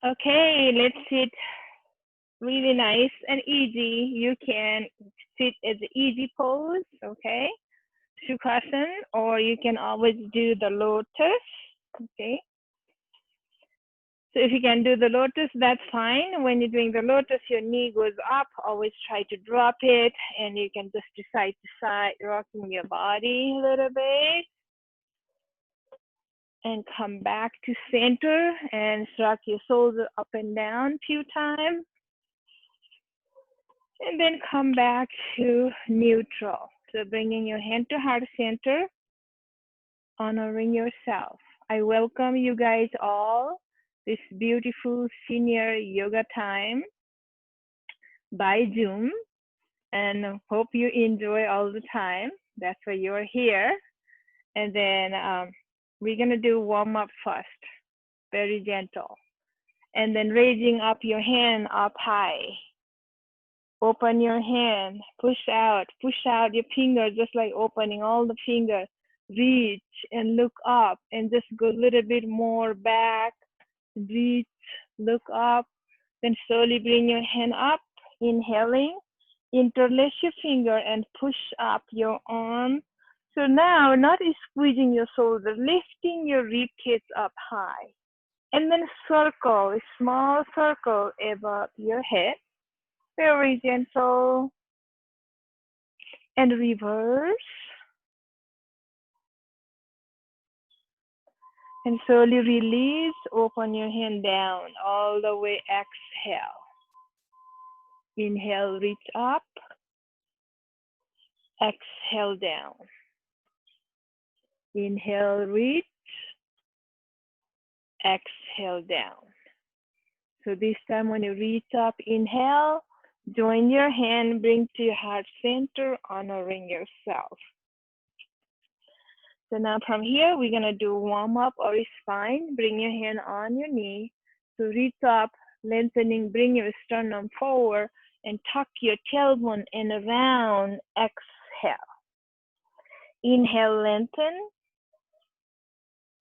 Okay, let's sit really nice and easy. You can sit as an easy pose, okay? Sukhasana, or you can always do the lotus, okay? So if you can do the lotus, that's fine. When you're doing the lotus, your knee goes up. Always try to drop it, and you can just do side to side, rocking your body a little bit. And come back to center and rock your shoulders up and down a few times. And then come back to neutral. So bringing your hand to heart center, honoring yourself. I welcome you guys all this beautiful senior yoga time by Zoom, and hope you enjoy all the time. That's why you're here. And then we're gonna do warm up first, very gentle. And then raising up your hand up high. Open your hand, push out your finger, just like opening all the fingers. Reach and look up and just go a little bit more back. Reach, look up, then slowly bring your hand up, inhaling. Interlace your finger and push up your arm. So now, not squeezing your shoulder, lifting your rib cage up high. And then circle, a small circle above your head. Very gentle. And reverse. And slowly release, open your hand down, all the way exhale. Inhale, reach up. Exhale down. Inhale, reach. Exhale down. So this time when you reach up, inhale, join your hand, bring to your heart center, honoring yourself. So now from here, we're gonna do warm up or spine. Bring your hand on your knee. So reach up, lengthening, bring your sternum forward and tuck your tailbone and around, exhale. Inhale, lengthen.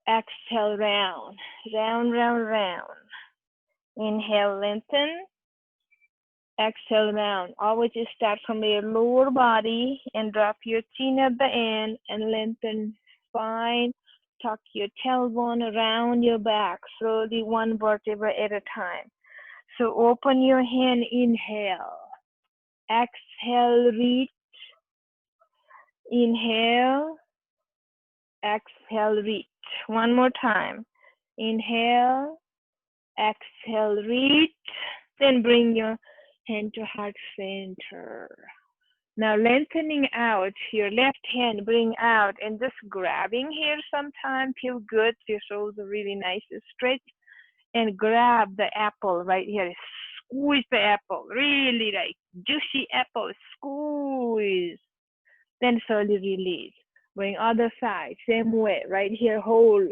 Exhale, round, round, round, round. Inhale, lengthen. Exhale, round. Always start from your lower body and drop your chin at the end and lengthen spine. Tuck your tailbone around your back, slowly one vertebra at a time. So open your hand, inhale. Exhale, reach. Inhale. Exhale, reach. One more time. Inhale. Exhale, reach. Then bring your hand to heart center. Now lengthening out, your left hand bring out and just grabbing here sometime. Feel good, your shoulders are really nice and stretch. And grab the apple right here. Squeeze the apple, really like juicy apple, squeeze. Then slowly release. Going other side, same way, right here, hold.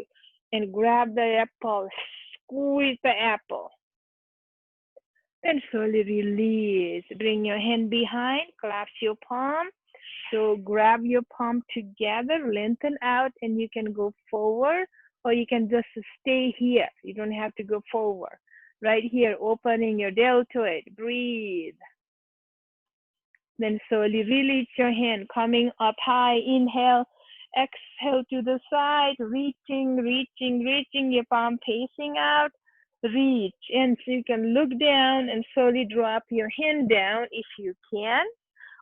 And grab the apple, squeeze the apple. Then slowly release. Bring your hand behind, clasp your palm. So grab your palm together, lengthen out, and you can go forward, or you can just stay here. You don't have to go forward. Right here, opening your deltoid. Breathe. Then slowly release your hand, coming up high. Inhale, exhale to the side, reaching, reaching, reaching, your palm facing out. Reach, and so you can look down and slowly drop your hand down if you can,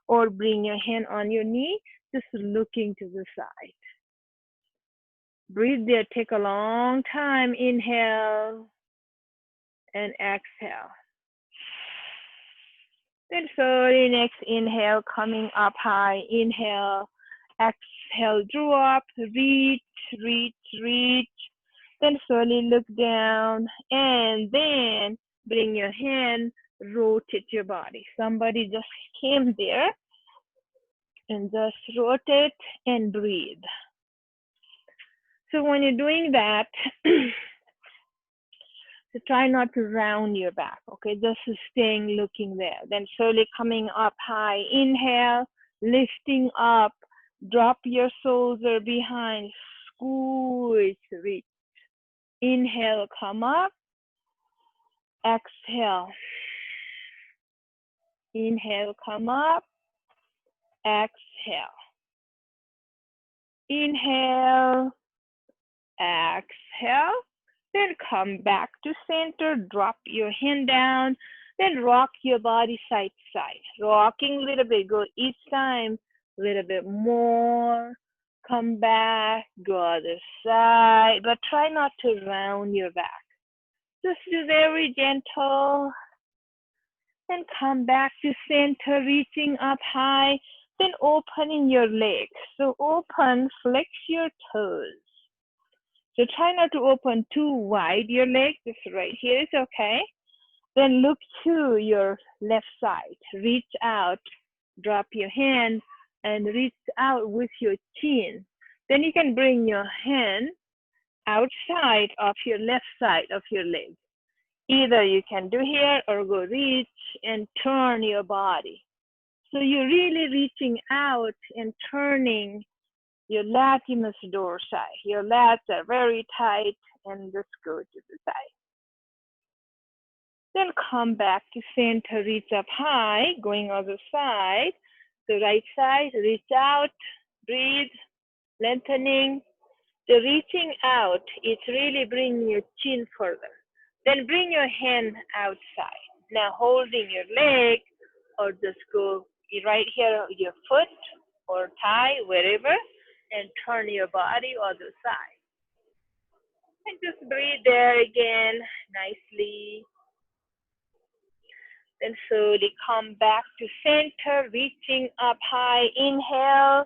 or bring your hand on your knee, just looking to the side. Breathe there, take a long time. Inhale and exhale. Then slowly next inhale, coming up high. Inhale, exhale, drop, reach, reach, reach. Then slowly look down and then bring your hand, rotate your body. Somebody just came there and just rotate and breathe. So when you're doing that, so try not to round your back, okay? Just staying looking there. Then slowly coming up high. Inhale, lifting up, drop your shoulder behind, squeeze, reach. Inhale, come up. Exhale. Inhale, come up. Exhale. Inhale. Exhale. Then come back to center. Drop your hand down. Then rock your body side to side. Rocking a little bit. Go each time a little bit more. Come back. Go other side. But try not to round your back. Just do very gentle. Then come back to center, reaching up high. Then opening your legs. So open, flex your toes. So try not to open too wide your legs. Just right here is okay. Then look to your left side. Reach out, drop your hand, and reach out with your chin. Then you can bring your hand outside of your left side of your leg. Either you can do here or go reach and turn your body. So you're really reaching out and turning your latimus dorsi. Your lats are very tight and just go to the side. Then come back to center, reach up high, going other side. The right side, reach out, breathe, lengthening. The reaching out, it's really bringing your chin further. Then bring your hand outside. Now holding your leg or just go right here, your foot or thigh, wherever, and turn your body other side. And just breathe there again, nicely. Then slowly come back to center, reaching up high. Inhale,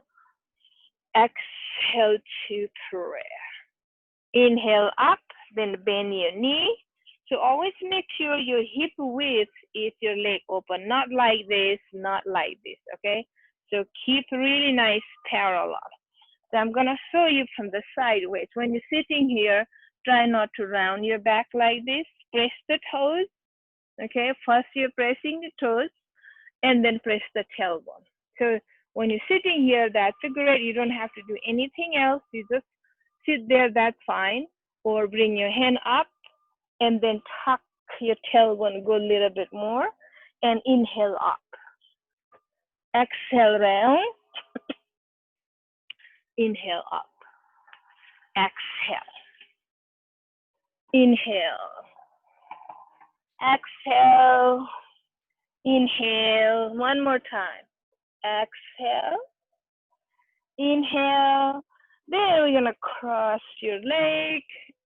exhale to prayer. Inhale up, then bend your knee. So always make sure your hip width is your leg open, not like this, not like this, okay? So keep really nice parallel. So I'm gonna show you from the sideways. When you're sitting here, try not to round your back like this. Press the toes, okay? First you're pressing the toes and then press the tailbone. So when you're sitting here, that's great. You don't have to do anything else. You just sit there, that's fine. Or bring your hand up and then tuck your tailbone, go a little bit more, and inhale up. Exhale round, inhale up. Exhale, inhale. Exhale, inhale. One more time. Exhale, inhale. Then we're gonna cross your leg.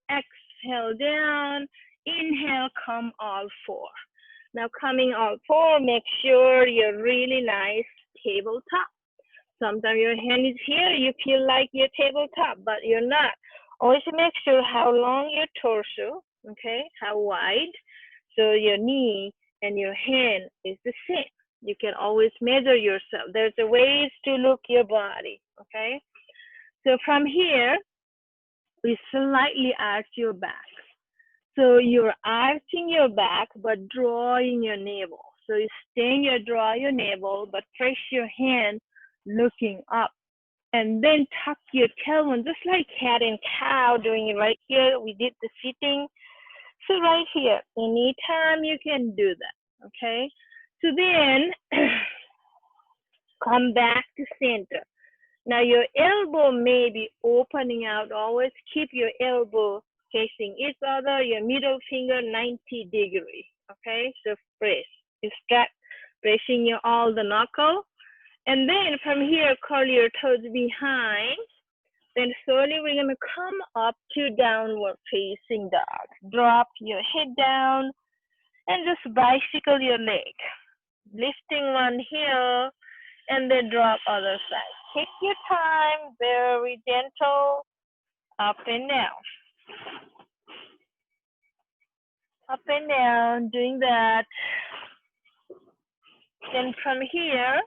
Exhale down. Inhale, come all four. Now coming all four, make sure you're really nice tabletop. Sometimes your hand is here, you feel like you're tabletop, but you're not. Always make sure how long your torso, okay, how wide, so your knee and your hand is the same. You can always measure yourself. There's a ways to look your body, okay? So from here, we slightly arch your back. So you're arching your back, but drawing your navel. So you stand, you draw your navel, but press your hand looking up. And then tuck your tailbone, just like cat and cow doing it right here. We did the sitting. So right here, anytime you can do that, okay? So then, come back to center. Now your elbow may be opening out. Always keep your elbow facing each other, your middle finger 90 degrees, okay? So press. You start pressing your all the knuckle. And then from here, curl your toes behind. Then slowly we're gonna come up to downward facing dog. Drop your head down and just bicycle your leg. Lifting one heel and then drop other side. Take your time, very gentle, up and down. Up and down, doing that. Then from here,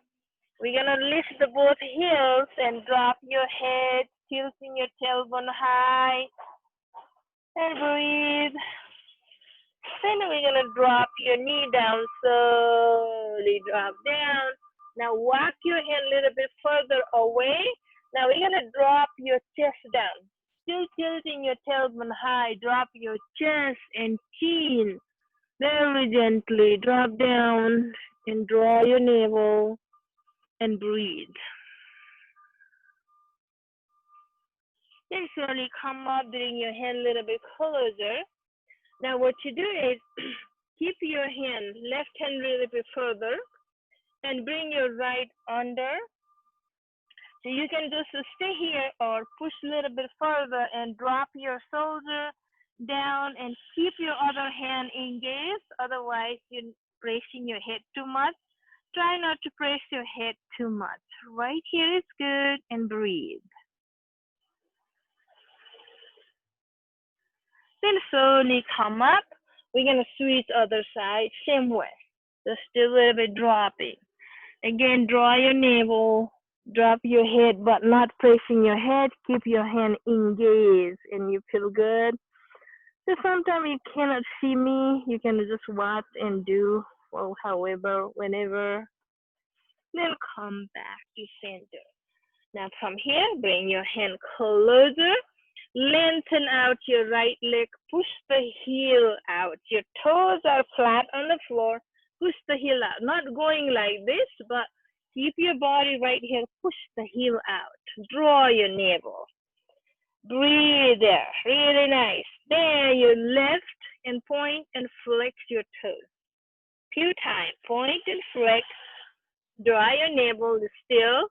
we're gonna lift the both heels and drop your head, tilting your tailbone high, and breathe. Then we're gonna drop your knee down, slowly drop down. Now walk your hand a little bit further away. Now we're gonna drop your chest down. Still tilting your tailbone high, drop your chest and chin. Very gently drop down and draw your navel and breathe. Then slowly come up, bring your hand a little bit closer. Now what you do is keep your hand, left hand a little bit further, and bring your right under. So you can just stay here or push a little bit further and drop your shoulder down and keep your other hand engaged. Otherwise, you're pressing your head too much. Try not to press your head too much. Right here is good, and breathe. Then slowly come up. We're going to switch other side, same way. Just a little bit dropping. Again, draw your navel, drop your head, but not pressing your head. Keep your hand engaged, and you feel good. So sometimes you cannot see me. You can just watch and do, well, however, whenever. Then come back to center. Now from here, bring your hand closer. Lengthen out your right leg. Push the heel out. Your toes are flat on the floor. Push the heel out. Not going like this, but keep your body right here. Push the heel out. Draw your navel. Breathe there. Really nice. There you lift and point and flex your toes. Few times. Point and flex. Draw your navel still.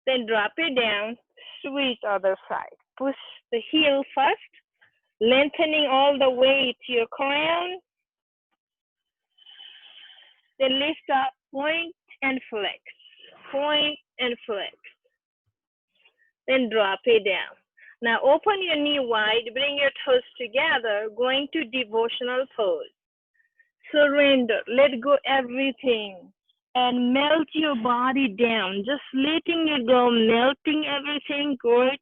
Then drop it down. Switch other side. Push the heel first. Lengthening all the way to your crown. Then lift up, point and flex. Point and flex. Then drop it down. Now open your knee wide, bring your toes together, going to devotional pose. Surrender, let go everything, and melt your body down. Just letting it go, melting everything, good.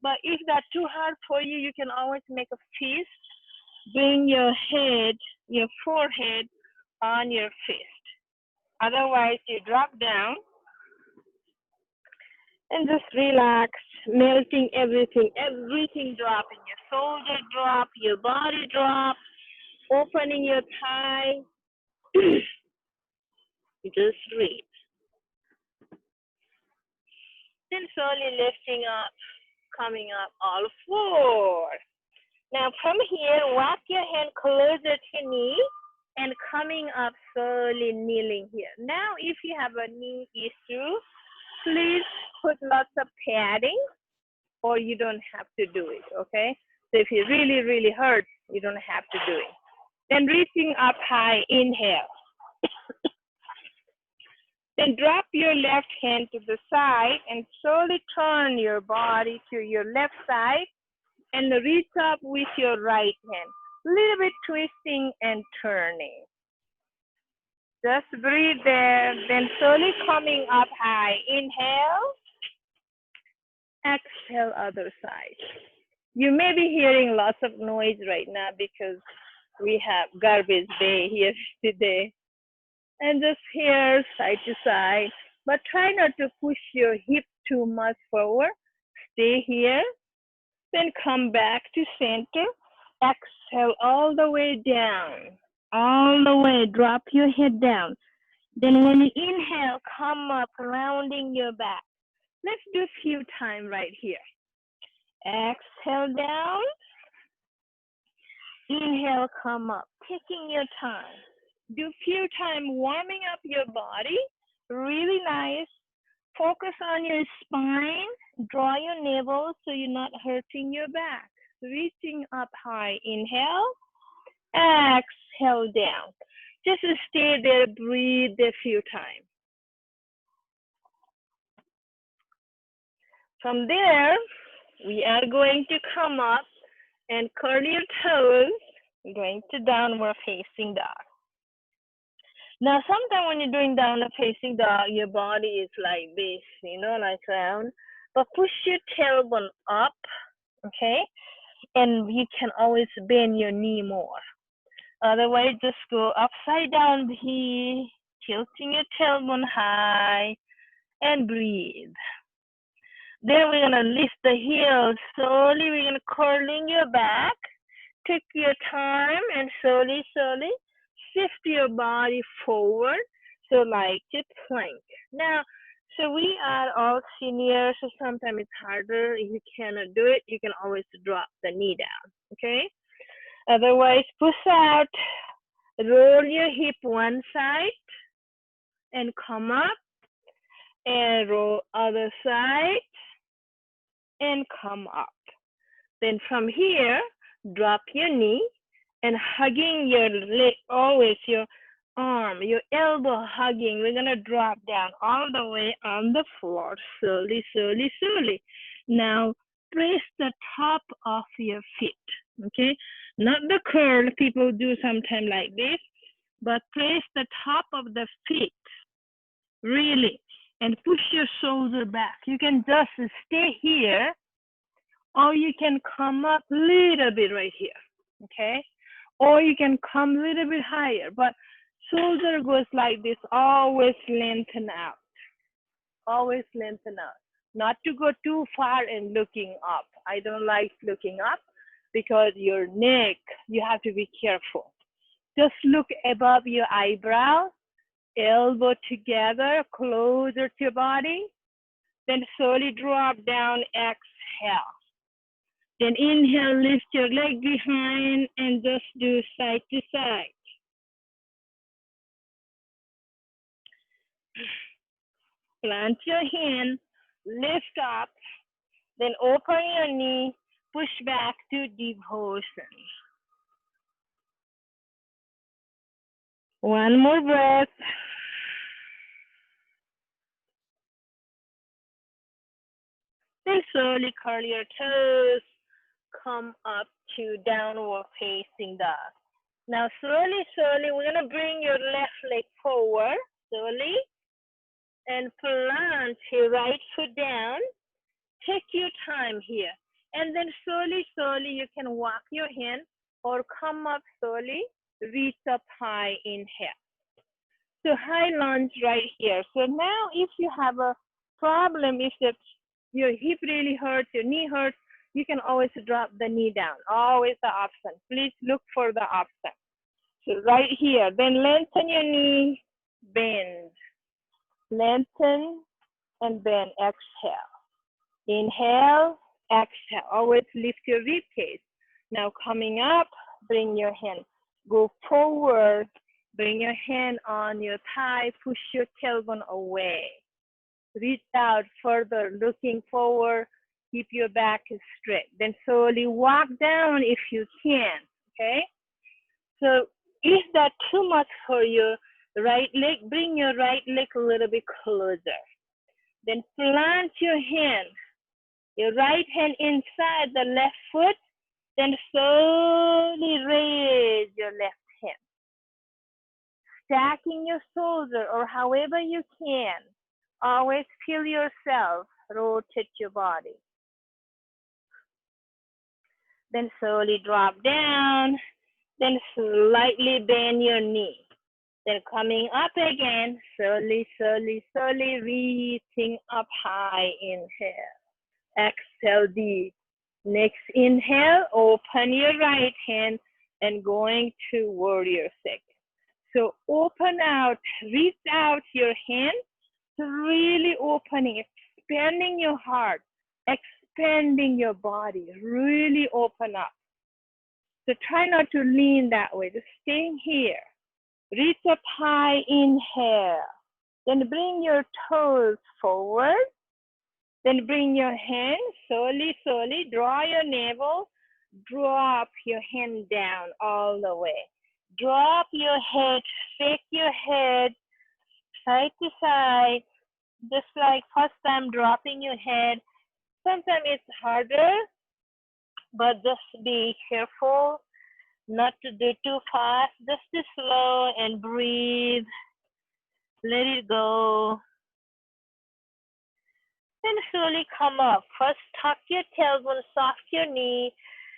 But if that's too hard for you, you can always make a fist. Bring your head, your forehead on your fist. Otherwise, you drop down and just relax, melting everything, everything dropping. Your shoulder drop, your body drop, opening your thigh. Just breathe. Then slowly lifting up, coming up all four. Now from here, walk your hand closer to your knee and coming up slowly, kneeling here. Now if you have a knee issue, please put lots of padding, or you don't have to do it, okay? So if it really, really hurts, you don't have to do it. Then reaching up high, inhale. Then drop your left hand to the side and slowly turn your body to your left side and reach up with your right hand. A little bit twisting and turning. Just breathe there, then slowly coming up high. Inhale. Exhale, other side. You may be hearing lots of noise right now because we have garbage day here today. And just here, side to side. But try not to push your hip too much forward. Stay here. Then come back to center. Exhale all the way down. All the way. Drop your head down. Then when you inhale, come up, rounding your back. Let's do a few times right here. Exhale down. Inhale, come up. Taking your time. Do a few times warming up your body. Really nice. Focus on your spine. Draw your navel so you're not hurting your back. Reaching up high. Inhale. Exhale down. Just stay there. Breathe a few times. From there, we are going to come up and curl your toes. We're going to downward facing dog. Now, sometimes when you're doing downward facing dog, your body is like this, like round. But push your tailbone up, okay? And you can always bend your knee more. Otherwise, just go upside down here, tilting your tailbone high, and breathe. Then we're going to lift the heels slowly. We're going to curling your back. Take your time and slowly, slowly shift your body forward. So like a plank. Now, so we are all seniors, so sometimes it's harder. If you cannot do it, you can always drop the knee down, okay? Otherwise, push out, roll your hip one side and come up and roll other side and come up. Then from here, drop your knee and hugging your leg, always your arm, your elbow hugging. We're going to drop down all the way on the floor, slowly, slowly, slowly. Now, press the top of your feet, okay? Not the curl people do sometimes like this, but press the top of the feet, really, and push your shoulder back. You can just stay here, or you can come up a little bit right here, okay? Or you can come a little bit higher, but shoulder goes like this, always lengthen out. Always lengthen out. Not to go too far and looking up. I don't like looking up because your neck, you have to be careful. Just look above your eyebrow, elbow together, closer to your body. Then slowly drop down, exhale. Then inhale, lift your leg behind and just do side to side. Plant your hand, lift up, then open your knee, push back to devotion. One more breath. Then slowly curl your toes, come up to downward facing dog. Now slowly, slowly, we're gonna bring your left leg forward, slowly, and plant your right foot down. Take your time here. And then slowly, slowly, you can walk your hand or come up slowly, reach up high, inhale. So high lunge right here. So now if you have a problem, if your hip really hurts, your knee hurts, you can always drop the knee down. Always the option. Please look for the option. So right here, then lengthen your knee, bend. Lengthen and bend, exhale. Inhale, exhale. Always lift your rib cage. Now coming up, bring your hand. Go forward, bring your hand on your thigh, push your tailbone away. Reach out further, looking forward, keep your back straight. Then slowly walk down if you can, okay? So if that's too much for your right leg, bring your right leg a little bit closer. Then plant your hand, your right hand inside the left foot, then slowly raise your left hand. Stacking your shoulder or however you can. Always feel yourself rotate your body. Then slowly drop down. Then slightly bend your knee. Then coming up again, slowly, slowly, slowly reaching up high, inhale. Exhale deep. Next inhale, open your right hand and going to warrior second. So open out, reach out your hand, really opening, expanding your heart, expanding your body, really open up. So try not to lean that way, just staying here. Reach up high, inhale. Then bring your toes forward. Then bring your hand slowly, slowly, draw your navel, drop your hand down all the way. Drop your head, shake your head, side to side, just like first time dropping your head. Sometimes it's harder, but just be careful not to do too fast, just be slow and breathe. Let it go. Then slowly come up. First tuck your tailbone, soft your knee,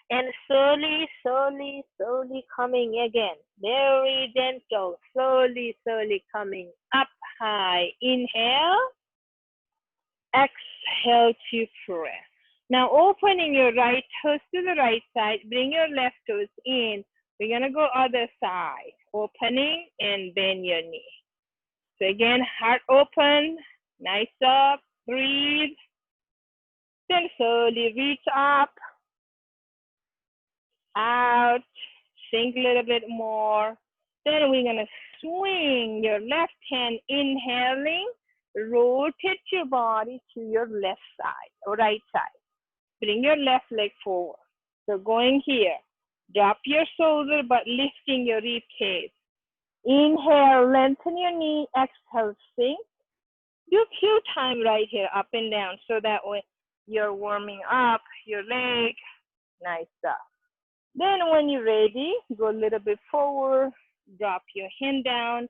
and slowly, slowly, slowly coming again. Very gentle, slowly, slowly coming up high. Inhale, exhale to press. Now opening your right toes to the right side, bring your left toes in. We're gonna go other side, opening and bend your knee. So again, heart open, nice up, breathe. Then slowly reach up, out, sink a little bit more. Then we're gonna swing your left hand, inhaling, rotate your body to your left side or right side. Bring your left leg forward. So going here, drop your shoulder but lifting your rib cage. Inhale, lengthen your knee, exhale, sink. Do a few times right here, up and down, so that way you're warming up your leg. Nice stuff. Then when you're ready, go a little bit forward, drop your hand down,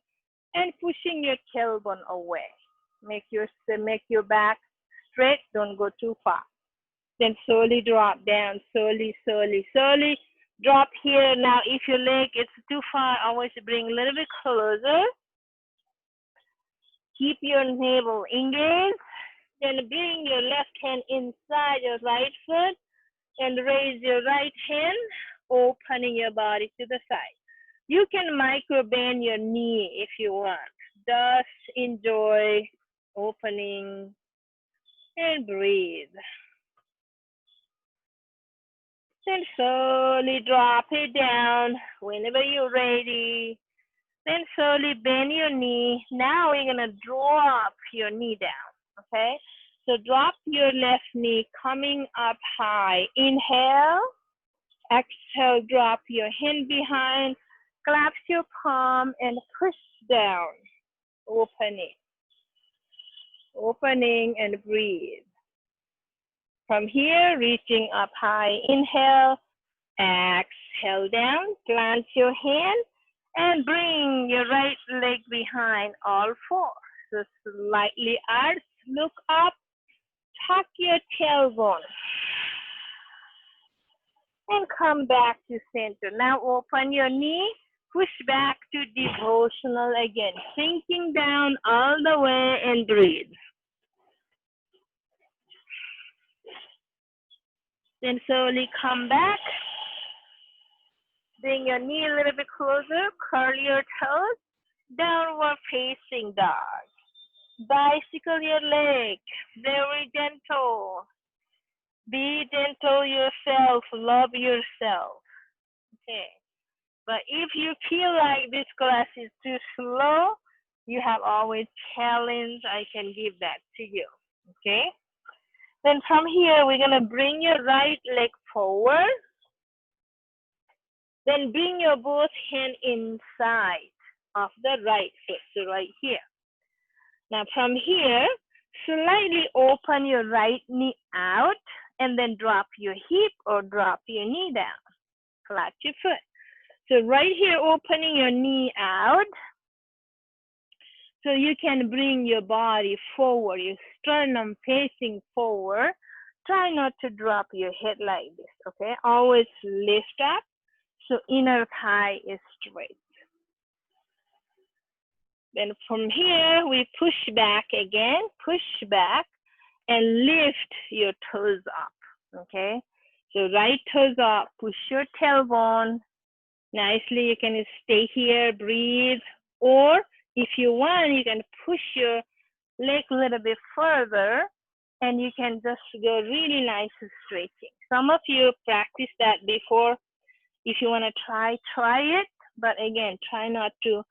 and pushing your tailbone away. Make your back straight, don't go too far. Then slowly drop down, slowly, slowly, slowly. Drop here. Now, if your leg is too far, always bring a little bit closer. Keep your navel engaged. Then bring your left hand inside your right foot and raise your right hand, opening your body to the side. You can micro bend your knee if you want. Just enjoy opening and breathe. Then slowly drop it down whenever you're ready. Then slowly bend your knee. Now we're gonna drop your knee down, okay? So drop your left knee coming up high. Inhale, exhale, drop your hand behind, clasp your palm and push down, opening and breathe. From here, reaching up high, inhale, exhale down, plant your hand, and bring your right leg behind all four. So slightly arch, look up, tuck your tailbone, and come back to center. Now open your knee, push back to devotional again, sinking down all the way and breathe. Then slowly come back. Bring your knee a little bit closer, curl your toes, downward facing dog. Bicycle your leg, very gentle. Be gentle yourself, love yourself. Okay. But if you feel like this class is too slow, you have always challenge, I can give that to you. Okay. Then from here, we're gonna bring your right leg forward. Then bring your both hand inside of the right foot, so right here. Now from here, slightly open your right knee out and then drop your hip or drop your knee down. Flat your foot. So right here, opening your knee out. So you can bring your body forward, your sternum facing forward. Try not to drop your head like this, okay? Always lift up so inner thigh is straight. Then from here, we push back again, push back and lift your toes up, okay? So right toes up, push your tailbone. Nicely, you can stay here, breathe, or if you want, you can push your leg a little bit further and you can just go really nice stretching. Some of you practiced that before. If you want to try it, but again, try not to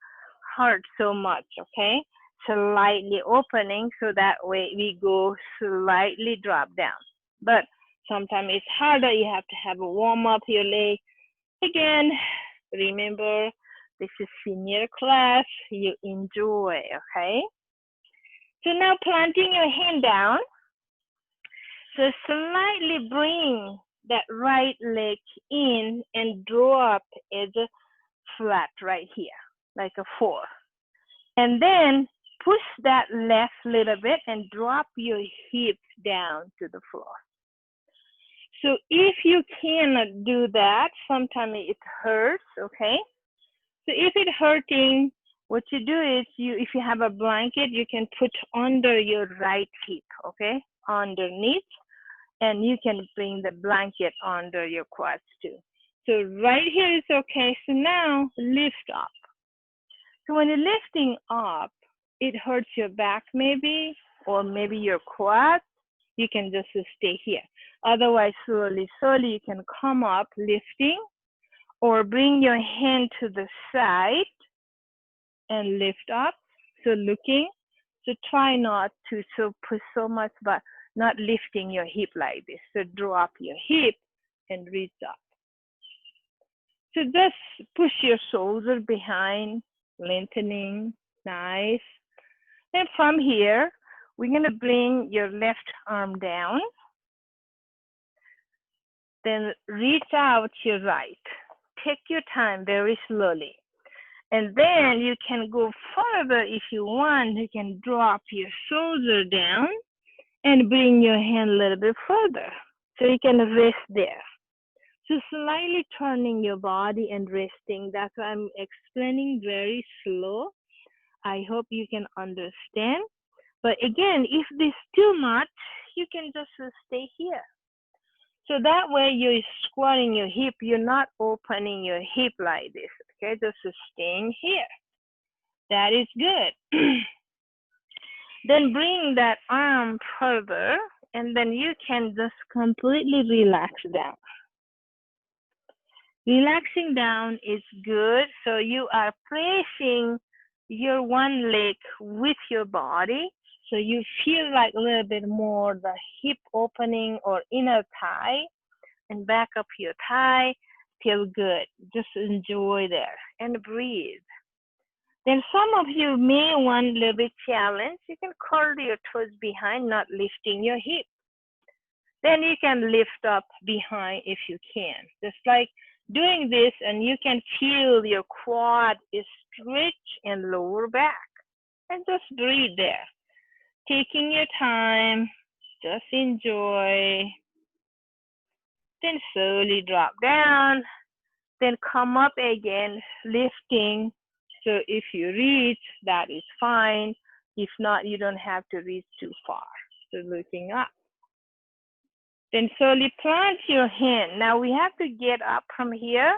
hurt so much, okay? Slightly opening so that way we go slightly drop down. But sometimes it's harder, you have to have a warm up your leg. Again, remember, this is senior class, you enjoy, okay? So now planting your hand down. So slightly bring that right leg in and draw up edge flat right here, like a 4. And then push that left little bit and drop your hip down to the floor. So if you cannot do that, sometimes it hurts, okay? So if it's hurting, what you do is, if you have a blanket, you can put under your right hip, okay? Underneath. And you can bring the blanket under your quads too. So right here is okay. So now lift up. So when you're lifting up, it hurts your back maybe, or maybe your quads. You can just stay here. Otherwise, slowly, slowly, you can come up lifting, or bring your hand to the side and lift up. So looking. So try not to push so much, but not lifting your hip like this. So drop your hip and reach up. So just push your shoulder behind, lengthening, nice. And from here, we're gonna bring your left arm down. Then reach out your right. Take your time very slowly. And then you can go further if you want. You can drop your shoulder down and bring your hand a little bit further. So you can rest there. So slightly turning your body and resting. That's why I'm explaining very slow. I hope you can understand. But again, if this is too much, you can just stay here. So that way you're squatting your hip. You're not opening your hip like this. Okay, just staying here. That is good. Then bring that arm further, and then you can just completely relax down. Relaxing down is good. So you are pressing your one leg with your body. So you feel like a little bit more the hip opening or inner thigh, and back up your thigh. Feel good. Just enjoy there and breathe. Then some of you may want a little bit challenge. You can curl your toes behind, not lifting your hip. Then you can lift up behind if you can. Just like doing this, and you can feel your quad is stretched and lower back. And just breathe there. Taking your time, just enjoy. Then slowly drop down. Then come up again, lifting. So if you reach, that is fine. If not, you don't have to reach too far. So looking up. Then slowly plant your hand. Now we have to get up from here.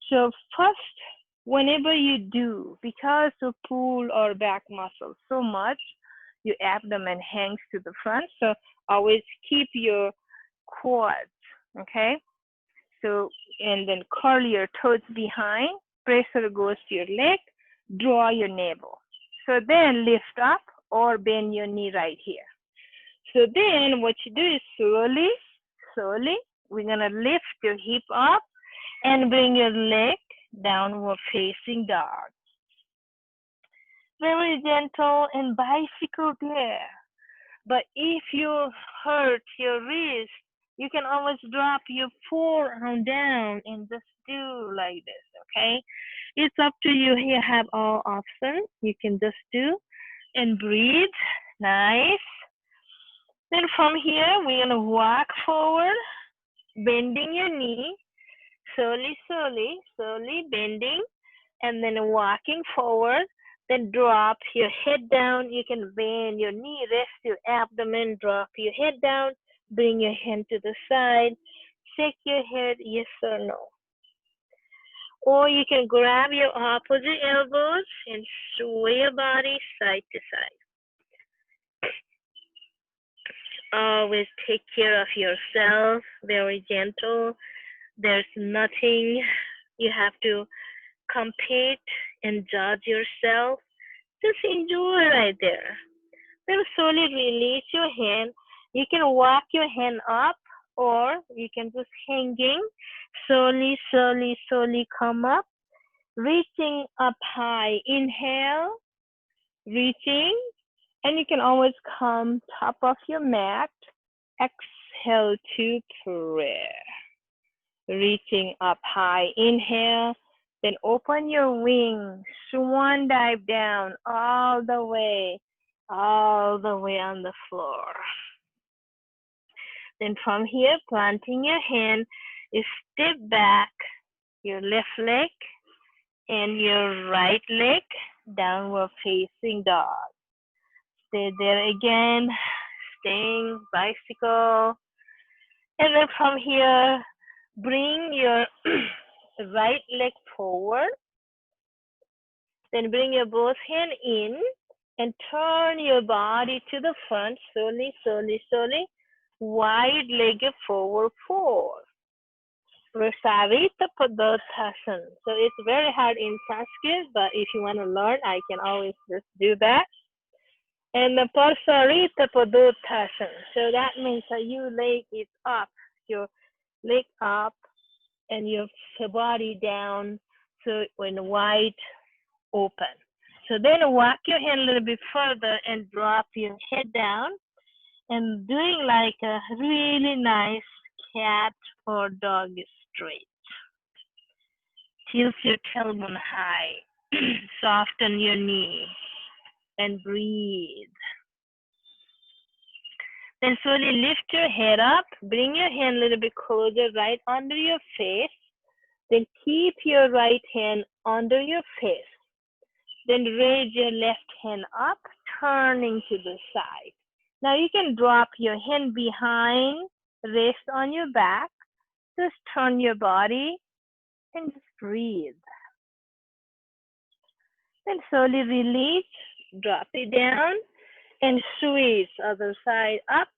So first, whenever you do, because of pull or back muscles so much, your abdomen hangs to the front. So always keep your quads, okay? So, and then curl your toes behind, pressure goes to your leg, draw your navel. So then lift up or bend your knee right here. So then what you do is slowly, we're gonna lift your hip up and bring your leg downward facing dog. Very gentle and bicycle there. But if you hurt your wrist, you can always drop your forearm down and just do like this, okay? It's up to you. You have all options. You can just do and breathe. Nice. Then from here, we're gonna walk forward, bending your knee, slowly bending, and then walking forward. Then drop your head down. You can bend your knee, rest your abdomen, drop your head down, bring your hand to the side, shake your head, yes or no. Or you can grab your opposite elbows and sway your body side to side. Always take care of yourself, very gentle. There's nothing you have to compete and judge yourself. Just enjoy right there. Then slowly release your hand. You can walk your hand up, or you can just hanging. Slowly come up. Reaching up high. Inhale, reaching. And you can always come top of your mat. Exhale to prayer. Reaching up high. Inhale. Then open your wings, swan dive down all the way on the floor. Then from here, planting your hand, you step back your left leg and your right leg, downward facing dog. Stay there again, staying bicycle. And then from here, bring your right leg forward. Then bring your both hand in and turn your body to the front slowly, slowly, slowly. Wide legged forward fold. Prasarita Padotthasana. So it's very hard in Sanskrit, but if you want to learn, I can always just do that. And the Prasarita Padotthasana. So that means that your leg is up, your leg up, and your body down, so when wide open. So then walk your hand a little bit further and drop your head down and doing like a really nice cat or dog straight. Tilt your tailbone high. Soften your knee and breathe. Then slowly lift your head up. Bring your hand a little bit closer right under your face. Then keep your right hand under your face. Then raise your left hand up, turning to the side. Now you can drop your hand behind, rest on your back. Just turn your body and just breathe. Then slowly release, drop it down and switch other side up.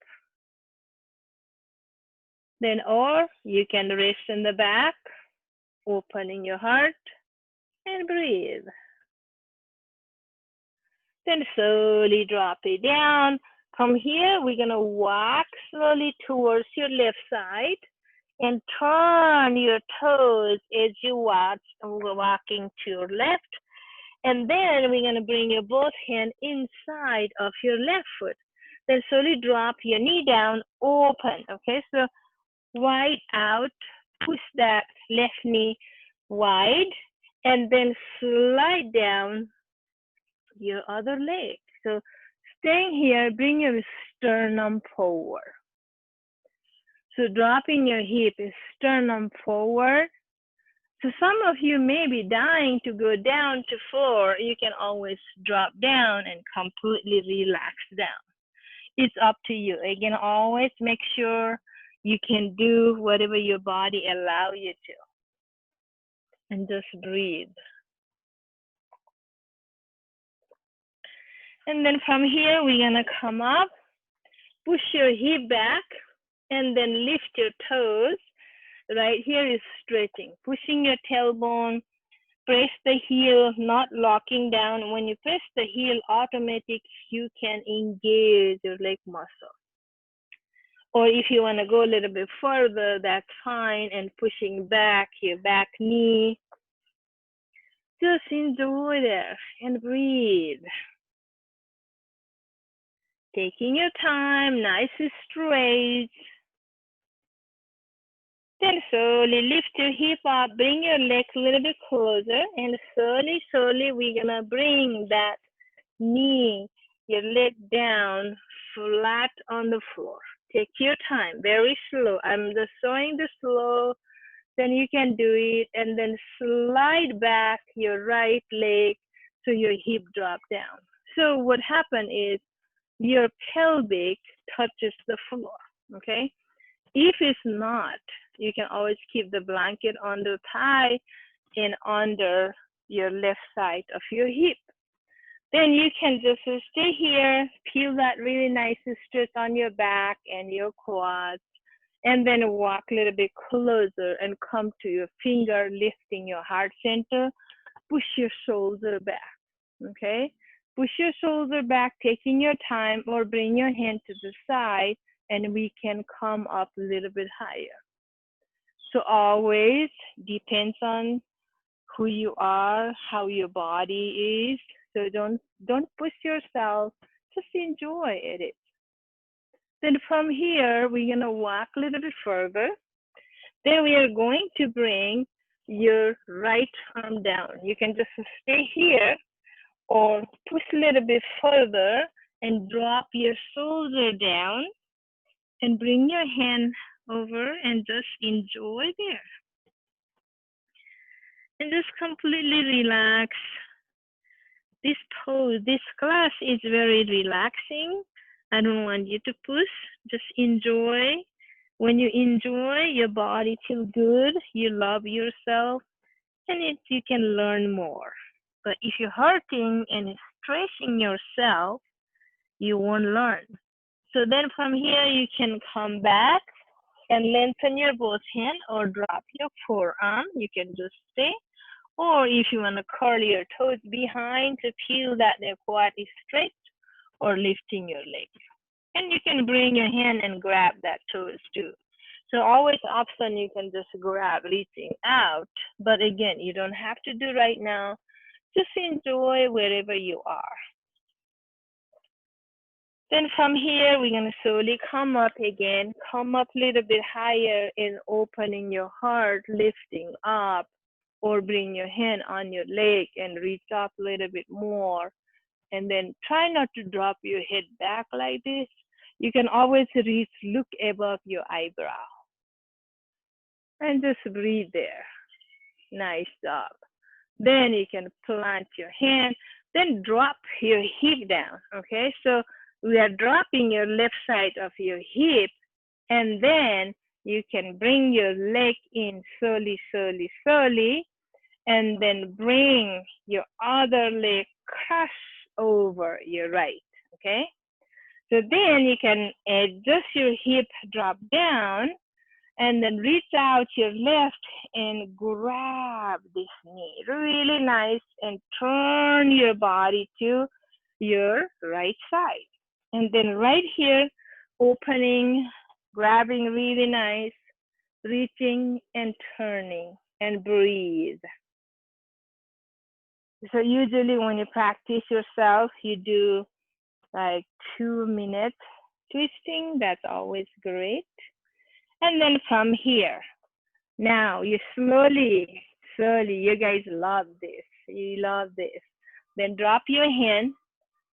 Then or you can rest in the back, opening your heart and breathe. Then slowly drop it down. From here, we're going to walk slowly towards your left side and turn your toes as you walk, walking to your left. And then we're going to bring your both hands inside of your left foot. Then slowly drop your knee down, open. Okay, so wide out, push that left knee wide, and then slide down your other leg. So staying here, bring your sternum forward. So dropping your hip is sternum forward. So some of you may be dying to go down to floor. You can always drop down and completely relax down. It's up to you. Again, always make sure you can do whatever your body allows you to. And just breathe. And then from here, we're going to come up, push your hip back, and then lift your toes. Right here is stretching, pushing your tailbone, press the heel, not locking down. When you press the heel, automatic, you can engage your leg muscle. Or if you want to go a little bit further, that's fine, and pushing back your back knee. Just enjoy there and breathe. Taking your time, nice and straight. Then slowly lift your hip up, bring your leg a little bit closer, and slowly, slowly we're gonna bring that knee, your leg down, flat on the floor. Take your time, very slow. I'm just showing the slow, then you can do it, and then slide back your right leg so your hip drop down. So what happened is your pelvic touches the floor, okay? If it's not, you can always keep the blanket on the thigh and under your left side of your hip. Then you can just stay here, feel that really nice stretch on your back and your quads, and then walk a little bit closer and come to your finger, lifting your heart center. Push your shoulder back, okay? Push your shoulder back, taking your time, or bring your hand to the side, and we can come up a little bit higher. So always depends on who you are, how your body is. So don't push yourself, just enjoy it. Then from here, we're gonna walk a little bit further. Then we are going to bring your right arm down. You can just stay here or push a little bit further and drop your shoulder down and bring your hand over and just enjoy there. And just completely relax. This pose, this class is very relaxing. I don't want you to push, just enjoy When you enjoy, your body feels good, you love yourself, and you can learn more. But if you're hurting and stressing yourself, you won't learn. So then from here, you can come back and lengthen your both hand or drop your forearm. You can just stay. Or if you want to curl your toes behind to feel that the quad is straight, or lifting your leg. And you can bring your hand and grab that toes too. So always option you can just grab reaching out. But again, you don't have to do right now. Just enjoy wherever you are. Then from here, we're going to slowly come up again. Come up a little bit higher in opening your heart, lifting up, or bring your hand on your leg and reach up a little bit more. And then try not to drop your head back like this. You can always reach, look above your eyebrow. And just breathe there. Nice job. Then you can plant your hand, then drop your hip down, okay? So we are dropping your left side of your hip, and then you can bring your leg in slowly, slowly, slowly, and then bring your other leg cross over your right, okay? So then you can adjust your hip, drop down, and then reach out your left and grab this knee. Really nice. And turn your body to your right side. And then right here, opening, grabbing really nice, reaching and turning, and breathe. So usually when you practice yourself, you do like 2 minutes twisting. That's always great. And then from here, now you slowly, you guys love this. You love this. Then drop your hand.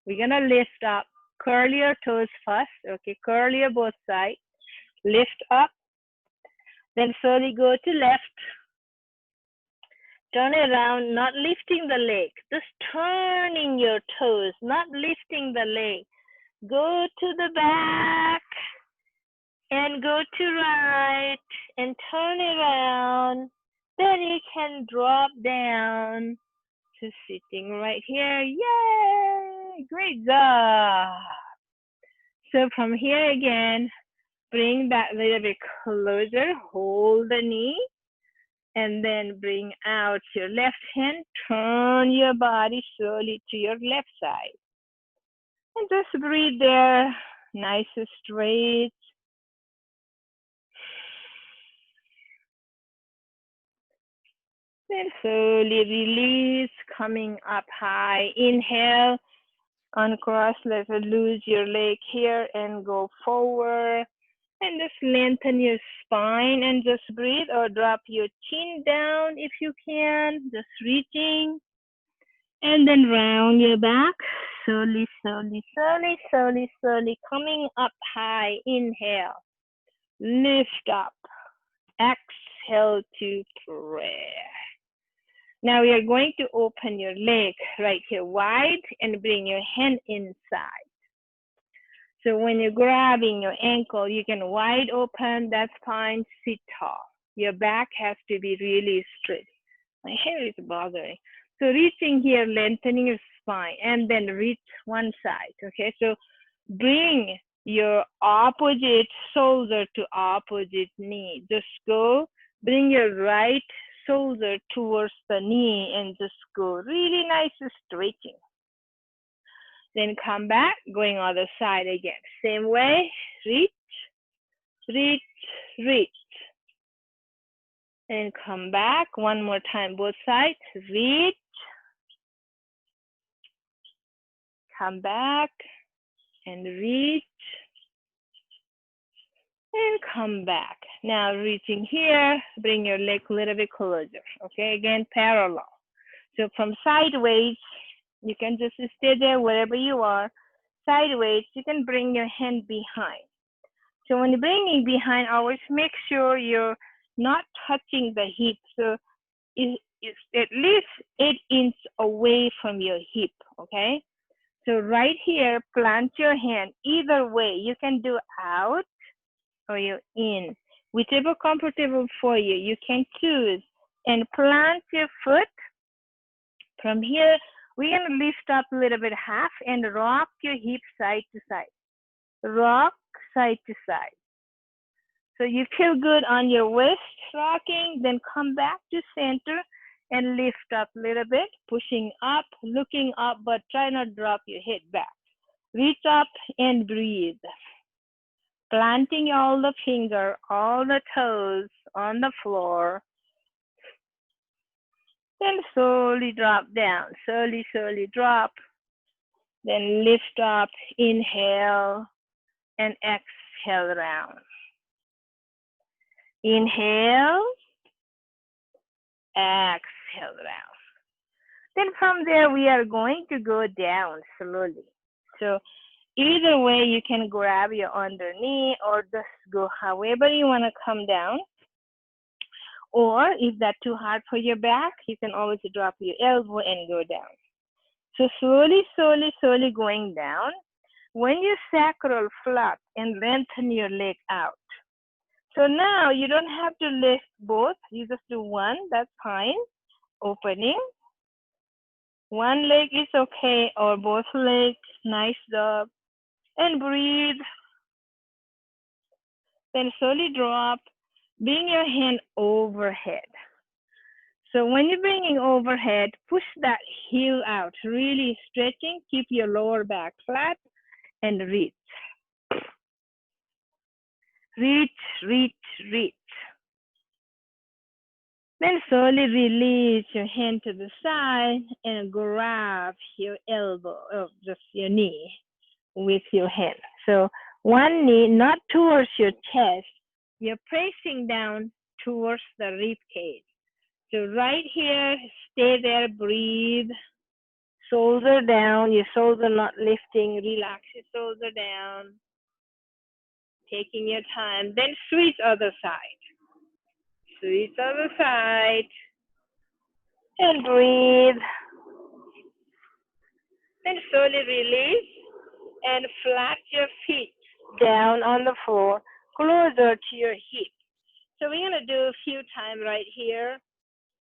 We're going to lift up. Curl your toes first. Okay, curl your both sides. Lift up. Then slowly go to left. Turn around, not lifting the leg. Just turning your toes, not lifting the leg. Go to the back. And go to right and turn around. Then you can drop down to sitting right here. Yay! Great job. So from here again, bring that little bit closer. Hold the knee. And then bring out your left hand. Turn your body slowly to your left side. And just breathe there. Nice and straight. Then slowly release, coming up high. Inhale, uncross, let's lose your leg here and go forward. And just lengthen your spine and just breathe, or drop your chin down if you can, just reaching. And then round your back, slowly, slowly, slowly, slowly, slowly, coming up high. Inhale, lift up, exhale to prayer. Now we are going to open your leg right here wide and bring your hand inside. So when you're grabbing your ankle, you can wide open, that's fine, sit tall. Your back has to be really straight. My hair is bothering. So reaching here, lengthening your spine, and then reach one side, okay? So bring your opposite shoulder to opposite knee. Just go, bring your right shoulder towards the knee and just go really nice stretching. Then come back, going other side again. Same way, reach, reach, reach. And come back, one more time, both sides, reach, come back, and reach, and come back. Now reaching here, bring your leg a little bit closer, okay? Again, parallel. So from sideways, you can just stay there wherever you are. Sideways, you can bring your hand behind. So when you're bringing behind, always make sure you're not touching the hip. So it's at least 8 inches away from your hip, okay? So right here, plant your hand. Either way, you can do out or your in, whichever comfortable for you. You can choose and plant your foot. From here, we're going to lift up a little bit half and rock your hips side to side. Rock side to side. So you feel good on your waist rocking, then come back to center and lift up a little bit, pushing up, looking up, but try not to drop your head back. Reach up and breathe. Planting all the finger, all the toes on the floor. Then slowly drop down, slowly drop. Then lift up, inhale, and exhale round. Inhale, exhale round. Then from there, we are going to go down slowly. So either way, you can grab your underknee or just go however you want to come down. Or if that's too hard for your back, you can always drop your elbow and go down. So slowly going down. When your sacral flat and lengthen your leg out. So now you don't have to lift both. You just do one, that's fine. Opening. One leg is okay, or both legs, nice job. And breathe. Then slowly drop. Bring your hand overhead. So when you're bringing overhead, push that heel out, really stretching. Keep your lower back flat and reach. Reach. Then slowly release your hand to the side and grab your elbow, or just your knee with your hand. So one knee, not towards your chest, you're pressing down towards the rib cage. So right here, stay there, breathe. Shoulder down, your shoulder not lifting, relax your shoulder down. Taking your time, then switch other side. Switch other side. And breathe. Then slowly release and flat your feet down on the floor, closer to your hip. So we're going to do a few times right here.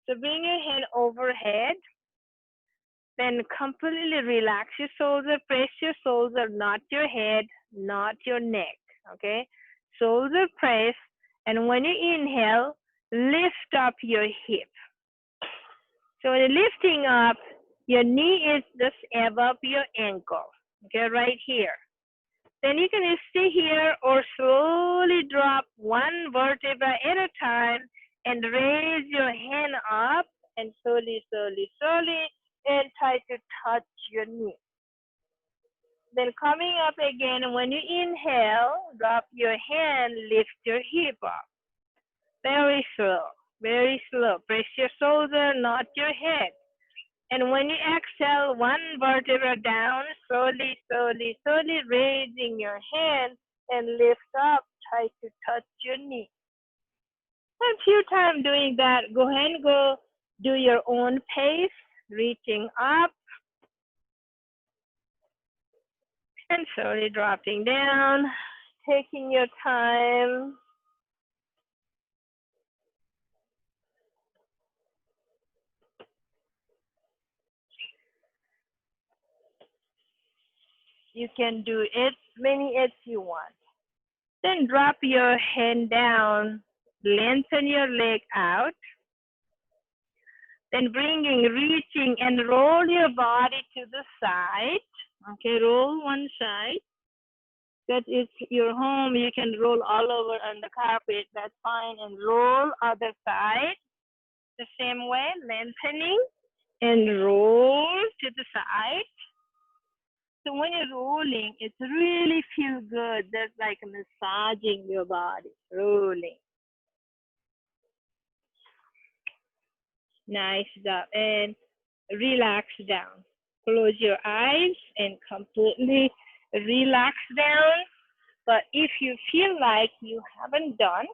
So bring your hand overhead. Then completely relax your shoulder, press your shoulder, not your head, not your neck, okay? Shoulder press, and when you inhale, lift up your hip. So when you're lifting up, your knee is just above your ankle, okay, right here. Then you can stay here or slowly drop one vertebra at a time and raise your hand up and slowly, and try to touch your knee. Then coming up again, when you inhale, drop your hand, lift your hip up. Very slow. Press your shoulder, not your head. And when you exhale, one vertebra down, slowly, raising your hand and lift up, try to touch your knee. And a few times doing that, go ahead and go do your own pace, reaching up, and slowly dropping down, taking your time. You can do as many as you want. Then drop your hand down, lengthen your leg out. Then reaching and roll your body to the side. Okay, roll one side. That is your home. You can roll all over on the carpet. That's fine. And roll other side. The same way, lengthening and roll to the side. So when you're rolling, it really feels good. That's like massaging your body, rolling. Nice job. And relax down. Close your eyes and completely relax down. But if you feel like you haven't done,